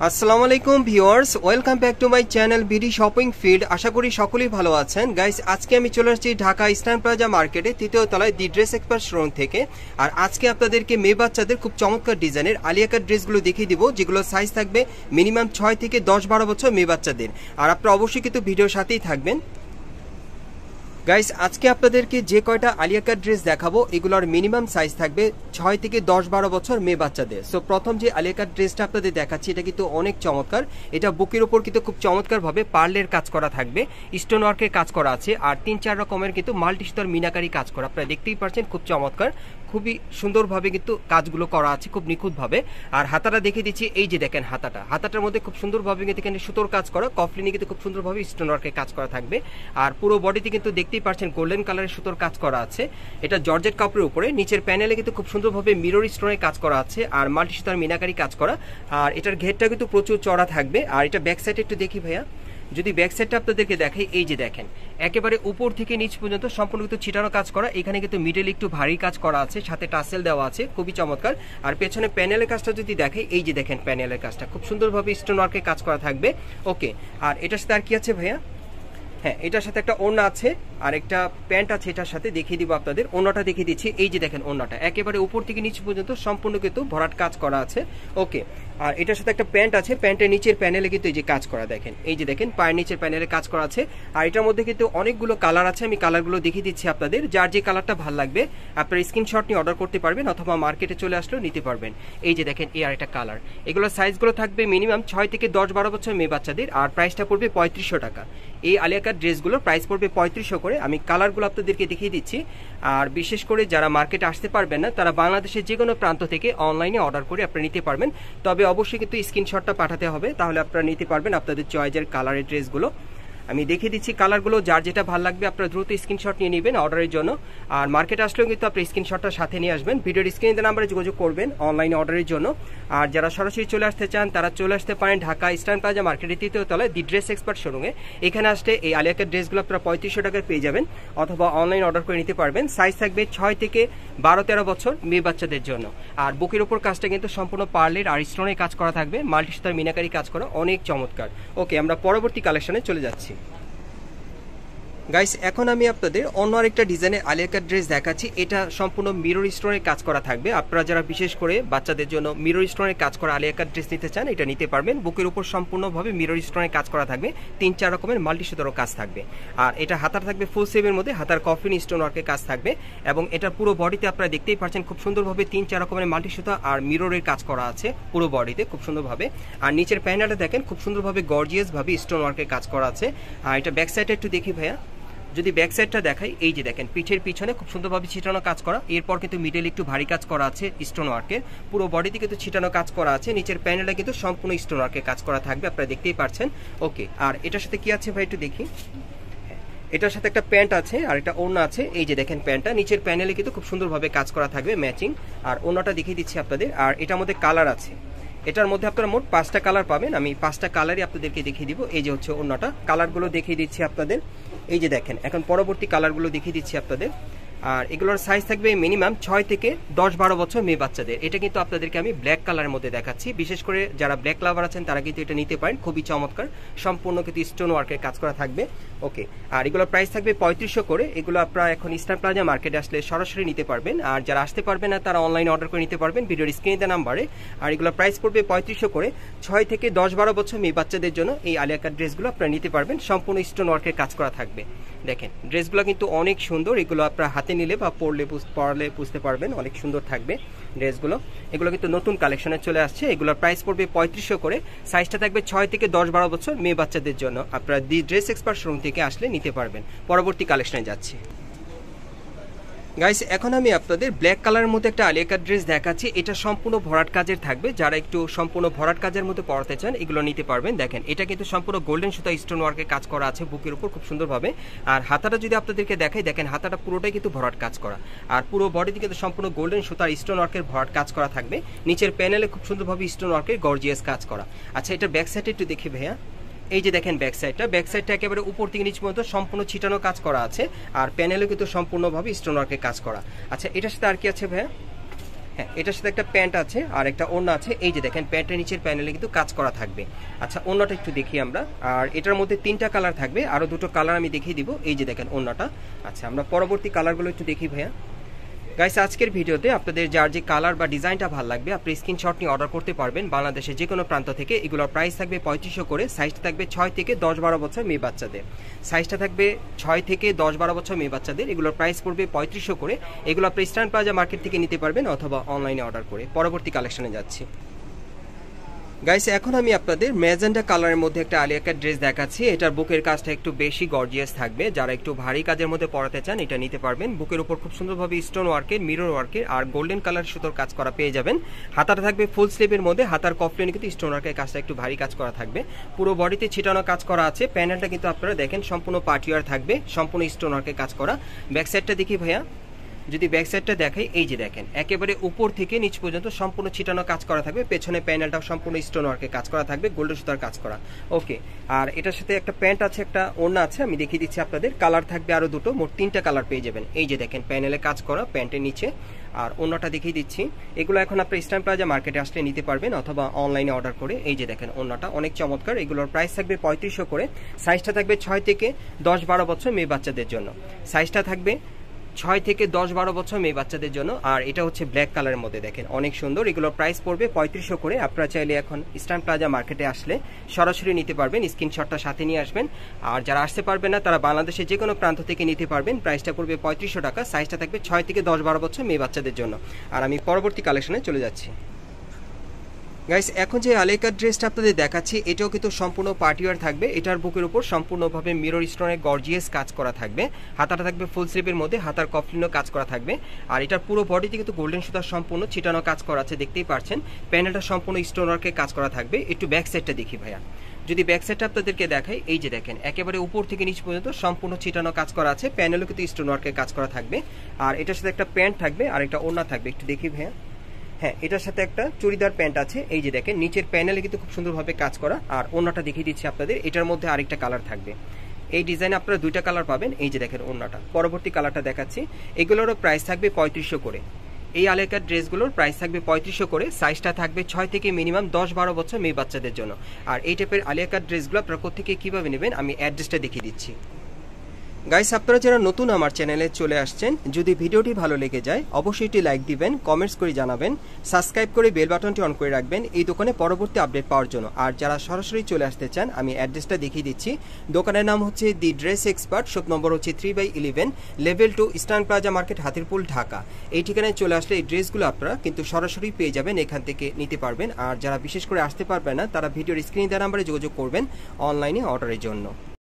আসসালামু আলাইকুম viewers, welcome back to my channel BD shopping field. আশা করি সকলেই ভালো আছেন। গাইস, আজকে আমি চলে আসছি ঢাকা ইস্টার্ন প্লাজা মার্কেটে তৃতীয় তলায় দি ড্রেস এক্সপার্ট শোরুম থেকে। আর আজকে আপনাদেরকে মেয়ে বাচ্চাদের খুব চমৎকার ডিজাইনের আলিয়া কাট ড্রেসগুলো দেখিয়ে দিব, যেগুলো সাইজ থাকবে মিনিমাম 6 থেকে 10-12 বছর মেয়ে বাচ্চাদের। আর আপনারা অবশ্যই কিন্তু ভিডিওর সাথেই থাকবেন। গাইস, আজকে আপনাদেরকে যে কয়টা আলিয়া কাট ড্রেস দেখাবো এগুলোর মিনিমাম সাইজ থাকবে 6 থেকে 10-12 বছর মেয়ে বাচ্চাদের। সো প্রথম যে আলিয়া কাট ড্রেসটা আপনাদের দেখাচ্ছি এটা কিন্তু অনেক চমৎকার। এটা বুকের উপর কিন্তু খুব চমৎকারভাবে পার্লের কাজ করা থাকবে, স্টোন ওয়ার্কের কাজ করা আছে, আর 3-4 রকমের কিন্তু মাল্টি সুতার মিনাকারি কাজ করা। আপনারা দেখতেই পাচ্ছেন খুব চমৎকার, খুবই সুন্দরভাবে কিন্তু কাজগুলো করা আছে, খুব নিখুঁতভাবে। আর হাতাটা দেখিয়ে দিচ্ছি, এই যে দেখেন হাতাটার মধ্যে খুব সুন্দরভাবে কিন্তু এখানে সুতোর কাজ করা, কফলিনে কিন্তু খুব সুন্দরভাবে স্টোন ওয়ার্কের কাজ করা থাকবে। আর পুরো বডিতে কিন্তু দেখতেই পাচ্ছেন গোল্ডেন কালারের সুতোর কাজ করা আছে। এটা জর্জেট কাপড়ের উপরে, নিচের প্যানেলে কিন্তু খুব সুন্দরভাবে মিরর স্টোনের কাজ করা আছে আর মাল্টি সুতার মিনাকারি কাজ করা। আর এটার ঘেরটা কিন্তু প্রচুর চড়া থাকবে। আর এটা ব্যাক সাইডে একটু দেখি ভাইয়া, যদি ব্যাক সাইডটা আপনাদেরকে দেখাই, এই যে দেখেন একেবারে উপর থেকে নিচ পর্যন্ত সম্পূর্ণ কিন্তু ছিটানো কাজ করা। এখানে কিন্তু মিডল একটু ভারী কাজ করা আছে, সাথে টাসেল দেওয়া আছে, খুবই চমৎকার। আর পেছনে প্যানেলের কাজটা যদি দেখাই, এই যে দেখেন প্যানেলের কাজটা খুব সুন্দরভাবে স্টোন ওয়ার্কের কাজ করা থাকবে। ওকে, আর এটার সাথে আর কি আছে ভাইয়া? হ্যাঁ, এটার সাথে একটা ওড়না আছে আর একটা প্যান্ট আছে, এটার সাথে দেখিয়ে দিব আপনাদের। ওড়নাটা দেখিয়ে দিচ্ছি, এই যে দেখেন ওড়নাটা একেবারে উপর থেকে নিচ পর্যন্ত সম্পূর্ণ কিন্তু ভরাট কাজ করা আছে। ওকে, আর এটার সাথে একটা প্যান্ট আছে, প্যান্টের নিচের প্যানেলে কিন্তু এই যে কাজ করা দেখেন, এই যে দেখেন পায়ের নিচের প্যানেলে কাজ করা আছে। আর এটার মধ্যে কিন্তু অনেকগুলো কালার আছে, আমি কালারগুলো দেখিয়ে দিচ্ছি আপনাদের। যার যে কালারটা ভালো লাগবে আপনারা স্ক্রিনশট নিয়ে অর্ডার করতে পারবেন, অথবা মার্কেটে চলে আসলেও নিতে পারবেন। এই যে দেখেন এই আরেকটা কালার। এগুলোর সাইজগুলো থাকবে মিনিমাম 6 থেকে 10-12 বছর মেয়ে বাচ্চাদের। আর প্রাইসটা পড়বে 3500 টাকা। এই আলিয়া কাট ড্রেসগুলোর প্রাইস পড়বে 3500 করে। আমি কালারগুলো আপনাদেরকে দেখিয়ে দিচ্ছি। আর বিশেষ করে যারা মার্কেটে আসতে পারবেন না, তারা বাংলাদেশের যে কোনো প্রান্ত থেকে অনলাইনে অর্ডার করে আপনারা নিতে পারবেন। তবে অবশ্যই কিন্তু স্ক্রিনশটটা পাঠাতে হবে, তাহলে আপনারা নিতে পারবেন আপনাদের চয়েসের কালারের ড্রেসগুলো। আমি দেখিয়ে দিচ্ছি কালারগুলো, যার যেটা ভালো লাগবে আপনারা দ্রুত স্ক্রিনশট নিয়ে নেবেন অর্ডারের জন্য। আর মার্কেটে আসলেও কিন্তু আপনি স্ক্রিনশটটা সাথে নিয়ে আসবেন, ভিডিওর স্ক্রিনে নাম্বারে যোগাযোগ করবেন অনলাইনে অর্ডারের জন্য। আর যারা সরাসরি চলে আসতে চান তারা চলে আসতে পারেন ঢাকা ইস্টার্ন প্লাজা মার্কেটের তৃতীয় তলায় দি ড্রেস এক্সপার্ট শোরুমে। এখানে আসলে এই আলিয়া কাট ড্রেসগুলো আপনারা 3500 টাকায় পেয়ে যাবেন, অথবা অনলাইন অর্ডার করে নিতে পারবেন। সাইজ থাকবে 6 থেকে 12-13 বছর মেয়ে বাচ্চাদের জন্য। আর বুকের উপর কাজটা কিন্তু সম্পূর্ণ পার্লের আর স্টোনের কাজ করা থাকবে, মাল্টি সুতার মিনাকারি কাজ করা, অনেক চমৎকার। ওকে, আমরা পরবর্তী কালেকশনে চলে যাচ্ছি। গাইস, এখন আমি আপনাদের অন্য আরেকটা ডিজাইনের আলিয়া কাট ড্রেস দেখাচ্ছি। এটা সম্পূর্ণ মিরর স্টোনের কাজ করা থাকবে। আপনারা যারা বিশেষ করে বাচ্চাদের জন্য মিরর স্টোনের কাজ করা আলিয়া কাট ড্রেস নিতে চান, এটা নিতে পারবেন। বুকের উপর সম্পূর্ণভাবে মিরর স্টোনের কাজ করা থাকবে, 3-4 রকমের মাল্টি সুতারও কাজ থাকবে। আর এটা হাতার থাকবে ফুল সেভের মধ্যে, হাতার কফিন স্টোন ওয়ার্কের কাজ থাকবে। এবং এটা পুরো বডিতে আপনারা দেখতেই পাচ্ছেন খুব সুন্দরভাবে 3-4 রকমের মাল্টি সুতা আর মিররের কাজ করা আছে পুরো বডিতে খুব সুন্দরভাবে। আর নিচের প্যানেলটা দেখেন খুব সুন্দরভাবে গর্জিয়াস ভাবে স্টোন ওয়ার্কের কাজ করা আছে। আর এটা ব্যাক সাইডে একটু দেখি ভাইয়া, যদি ব্যাক সাইডটা দেখাই, এই যে দেখেন পিঠের পিছনে খুব সুন্দরভাবে ছিটানো কাজ করা। এরপর কিন্তু মিডল একটু ভারী কাজ করা আছে স্টোন ওয়ার্কের, পুরো বডিতে কিন্তু ছিটানো কাজ করা আছে। নিচের প্যানেলে কিন্তু সম্পূর্ণ স্টোন ওয়ার্কের কাজ করা থাকবে, আপনারা দেখতেই পাচ্ছেন। ওকে, আর এটার সাথে কি আছে ভাই একটু দেখি। এটার সাথে একটা প্যান্ট আছে আর একটা ওড়না আছে, এই যে দেখেন প্যান্টটা, নিচের প্যানেলে কিন্তু খুব সুন্দরভাবে কাজ করা থাকবে ম্যাচিং। আর ওড়নাটা দেখিয়ে দিচ্ছি আপনাদের। আর এটার মধ্যে কালার আছে, এটার মধ্যে আপনারা মোট 5টা কালার পাবেন। আমি 5টা কালারই আপনাদেরকে দেখিয়ে দিব। এই যে হচ্ছে ওড়নাটা, কালারগুলো দেখিয়ে দিচ্ছি আপনাদের। এই যে দেখেন এখন পরবর্তী কালারগুলো দেখিয়ে দিচ্ছি আপনাদের। আর এগুলোর সাইজ থাকবে মিনিমাম 6 থেকে 10-12 বছর মেয়ে বাচ্চাদের। এটা কিন্তু আপনাদেরকে আমি ব্ল্যাক কালারের মধ্যে দেখাচ্ছি, বিশেষ করে যারা ব্ল্যাক লাভার আছেন তারা কিন্তু এটা নিতে পারেন, খুবই চমৎকার, সম্পূর্ণ কিন্তু স্টোন ওয়ার্কের কাজ করা থাকবে। ওকে, আর এগুলোর প্রাইস থাকবে 3500 করে। এগুলো আপনারা এখন ইস্টার্ন প্লাজা মার্কেটে আসলে সরাসরি নিতে পারবেন। আর যারা আসতে পারবেন না তারা অনলাইনে অর্ডার করে নিতে পারবেন ভিডিওর স্ক্রিনে দেওয়া নাম্বারে। আর এগুলোর প্রাইস পড়বে 3500 করে। 6 থেকে 10-12 বছর মেয়ে বাচ্চাদের জন্য এই আলিয়া কাট ড্রেসগুলো আপনারা নিতে পারবেন, সম্পূর্ণ স্টোন ওয়ার্কের কাজ করা থাকবে। দেখেন ড্রেসগুলো কিন্তু অনেক সুন্দর, এগুলো আপনারা হাতে নিলে বা পরলে বুঝতে পারবেন, অনেক সুন্দর থাকবে ড্রেসগুলো। এগুলো কিন্তু নতুন কালেকশনে চলে আসছে। এগুলোর প্রাইস পড়বে 3500 করে। সাইজটা থাকবে 6 থেকে 10-12 বছর মেয়ে বাচ্চাদের জন্য। আপনারা দি ড্রেস এক্সপার্ট শোরুম থেকে আসলে নিতে পারবেন। পরবর্তী কালেকশনে যাচ্ছি। গাইস, এখন আমি আপনাদের ব্ল্যাক কালারের মধ্যে একটা আলিয়া কাট ড্রেস দেখাচ্ছি। এটা সম্পূর্ণ ভরাট কাজের থাকবে, যারা একটু সম্পূর্ণ ভরাট কাজের মধ্যে পড়াতে চান এগুলো নিতে পারবেন। দেখেন এটা কিন্তু সম্পূর্ণ গোল্ডেন সুতা স্টোন ওয়ার্কের কাজ করা আছে বুকের উপর খুব সুন্দরভাবে। আর হাতাটা যদি আপনাদেরকে দেখাই, দেখেন হাতাটা পুরোটাই কিন্তু ভরাট কাজ করা। আর পুরো বডিতে কিন্তু সম্পূর্ণ গোল্ডেন সুতার স্টোন ওয়ার্কের ভরাট কাজ করা থাকবে। নিচের প্যানেলে খুব সুন্দরভাবে স্টোন ওয়ার্কের গর্জিয়াস কাজ করা। আচ্ছা, এটা ব্যাক সাইডে একটু দেখি ভাইয়া। এই যে দেখেন ব্যাক সাইডটা একেবারে উপর থেকে নিচ পর্যন্ত সম্পূর্ণ ছিটানো কাজ করা আছে। আর প্যানেলে কিন্তু সম্পূর্ণভাবে স্টোন ওয়ার্কের কাজ করা। আচ্ছা, এটার সাথে আর কি আছে ভাইয়া? হ্যাঁ, এটার সাথে একটা প্যান্ট আছে আর একটা ওড়না আছে। এই যে দেখেন প্যান্টের নিচের প্যানেলে কিন্তু কাজ করা থাকবে। আচ্ছা, ওড়নাটা একটু দেখি আমরা। আর এটার মধ্যে 3টা কালার থাকবে, আরো 2টো কালার আমি দেখিয়ে দিব। এই যে দেখেন ওড়নাটা। আচ্ছা, আমরা পরবর্তী কালারগুলো একটু দেখি ভাইয়া। গাইস, আজকের ভিডিওতে আপনাদের যার যে কালার বা ডিজাইনটা ভালো লাগবে আপনি স্ক্রিনশট নিয়ে অর্ডার করতে পারবেন বাংলাদেশের যে কোনো প্রান্ত থেকে। এগুলোর প্রাইস থাকবে 3500 করে। সাইজটা থাকবে 6 থেকে 10-12 বছর মেয়ে বাচ্চাদের। সাইজটা থাকবে 6 থেকে 10-12 বছর মেয়ে বাচ্চাদের। এগুলোর প্রাইস পড়বে 3500 করে। এগুলো আপনি ইস্টার্ন প্লাজা মার্কেট থেকে নিতে পারবেন অথবা অনলাইনে অর্ডার করে। পরবর্তী কালেকশনে যাচ্ছি। গাইস, এখন আমি আপনাদের ম্যাজেন্ডা কালারের মধ্যে একটা আলিয়া কাট ড্রেস দেখাচ্ছি। এটার বুকের কাজটা একটু বেশি গর্জিয়াস থাকবে। যারা একটু ভারী কাজের মধ্যে পরাতে চান এটা নিতে পারবেন। বুকের উপর খুব সুন্দরভাবে স্টোন ওয়ার্কের, মিরর ওয়ার্কের আর গোল্ডেন কালার সুতোর কাজ করা পেয়ে যাবেন। হাতাটা থাকবে ফুল স্লিভের মধ্যে। হাতার কফলিনে কিন্তু স্টোন ওয়ার্কের কাজটা একটু ভারী কাজ করা থাকবে। পুরো বডিতে ছিটানো কাজ করা আছে। প্যানেলটা কিন্তু আপনারা দেখেন সম্পূর্ণ পার্টিওয়ার থাকবে, সম্পূর্ণ স্টোন ওয়ার্কের কাজ করা। ব্যাক সাইডটা দেখি ভাইয়া। যদি ব্যাক সাইডটা দেখাই, এই যে দেখেন একেবারে উপর থেকে নিচ পর্যন্ত সম্পূর্ণ ছিটানো কাজ করা থাকবে। পেছনে প্যানেলটাও সম্পূর্ণ স্টোন ওয়ার্কের কাজ করা থাকবে, গোল্ডেন সুতার কাজ করা। ওকে, আর এটার সাথে একটা প্যান্ট আছে, একটা ওড়না আছে। আমি দেখিয়ে দিচ্ছি আপনাদের। কালার থাকবে আরো 2টো, মোট 3টা কালার পেয়ে যাবেন। এই যে দেখেন প্যানেলে কাজ করা, প্যান্টের নিচে। আর ওড়নাটা দেখিয়ে দিচ্ছি। এগুলো এখন আপনি ইস্টার্ন প্লাজা মার্কেটে আসলে নিতে পারবেন অথবা অনলাইনে অর্ডার করে। এই যে দেখেন ওড়নাটা অনেক চমৎকার। এগুলোর প্রাইস থাকবে 3500 করে। সাইজটা থাকবে 6 থেকে 10-12 বছর মেয়ে বাচ্চাদের জন্য। সাইজটা থাকবে 6 থেকে 10-12 বছর মেয়ে বাচ্চাদের জন্য। আর এটা হচ্ছে ব্ল্যাক কালারের মধ্যে, দেখেন অনেক সুন্দর। এগুলোর প্রাইস পড়বে 3500 করে। আপনারা চাইলে এখন ইস্টার্ন প্লাজা মার্কেটে আসলে সরাসরি নিতে পারবেন, স্ক্রিনশটটা সাথে নিয়ে আসবেন। আর যারা আসতে পারবেন না তারা বাংলাদেশের যে কোনো প্রান্ত থেকে নিতে পারবেন। প্রাইসটা পড়বে 3500 টাকা। সাইজটা থাকবে 6 থেকে 10-12 বছর মেয়ে বাচ্চাদের জন্য। আর আমি পরবর্তী কালেকশনে চলে যাচ্ছি। গাইস, এখন যে আলিয়া ড্রেসটা আপনাদের দেখাচ্ছি এটাও কিন্তু সম্পূর্ণ পার্টিওয়ার থাকবে। এটার বুকের উপর সম্পূর্ণভাবে মিরর স্টোনের গর্জিয়াস কাজ করা থাকবে। হাতাটা থাকবে ফুল স্লিভের মধ্যে, হাতার কফলিনও কাজ করা থাকবে। আর এটার পুরো বডিতে কিন্তু গোল্ডেন সুতার সম্পূর্ণ ছিটানো কাজ করা আছে, দেখতেই পাচ্ছেন। প্যানেলটা সম্পূর্ণ স্টোন ওয়ার্কের কাজ করা থাকবে। একটু ব্যাক সাইডটা দেখি ভাইয়া। যদি ব্যাক সাইডটা আপনাদেরকে দেখাই, এই যে দেখেন একেবারে উপর থেকে নিচ পর্যন্ত সম্পূর্ণ ছিটানো কাজ করা আছে। প্যানেলও কিন্তু স্টোন ওয়ার্কের কাজ করা থাকবে। আর এটার সাথে একটা প্যান্ট থাকবে আর একটা ওড়না থাকবে। একটু দেখি ভাইয়া। হ্যাঁ, এটার সাথে একটা চুড়িদার প্যান্ট আছে। এই যে দেখেন নিচের প্যানেলে কিন্তু খুব সুন্দরভাবে কাজ করা। আর ওড়নাটা দেখিয়ে দিচ্ছি আপনাদের। এটার মধ্যে আরেকটা কালার থাকবে। এই ডিজাইনে আপনারা 2টা কালার পাবেন। এই যে দেখেন ওড়নাটা। পরবর্তী কালারটা দেখাচ্ছি। এগুলোরও প্রাইস থাকবে 3500 করে। এই আলিয়া কাট ড্রেসগুলোর প্রাইস থাকবে 3500 করে। সাইজটা থাকবে 6 থেকে মিনিমাম 10-12 বছর মেয়ে বাচ্চাদের জন্য। আর এই টাইপের আলিয়া কাট ড্রেসগুলো আপনারা কোত্থেকে কিভাবে নেবেন আমি অ্যাড্রেসটা দেখিয়ে দিচ্ছি। গাইস, আপনারা যারা নতুন আমার চ্যানেলে চলে আসছেন, যদি ভিডিওটি ভালো লেগে যায় অবশ্যই একটি লাইক দিবেন, কমেন্টস করে জানাবেন, সাবস্ক্রাইব করে বেল বাটনটি অন করে রাখবেন এই দোকানে পরবর্তী আপডেট পাওয়ার জন্য। আর যারা সরাসরি চলে আসতে চান আমি অ্যাড্রেসটা দেখিয়ে দিচ্ছি। দোকানের নাম হচ্ছে the dress expert, shop number হচ্ছে 3/11, level 2, eastern plaza market, Hatirpool, Dhaka. এই ঠিকানায় চলে আসলে এই ড্রেসগুলো আপনারা কিন্তু সরাসরি পেয়ে যাবেন, এখান থেকে নিতে পারবেন। আর যারা বিশেষ করে আসতে পারবেন না তারা ভিডিওর স্ক্রিনে দেওয়া নাম্বারে যোগাযোগ করবেন অনলাইনে অর্ডারের জন্য।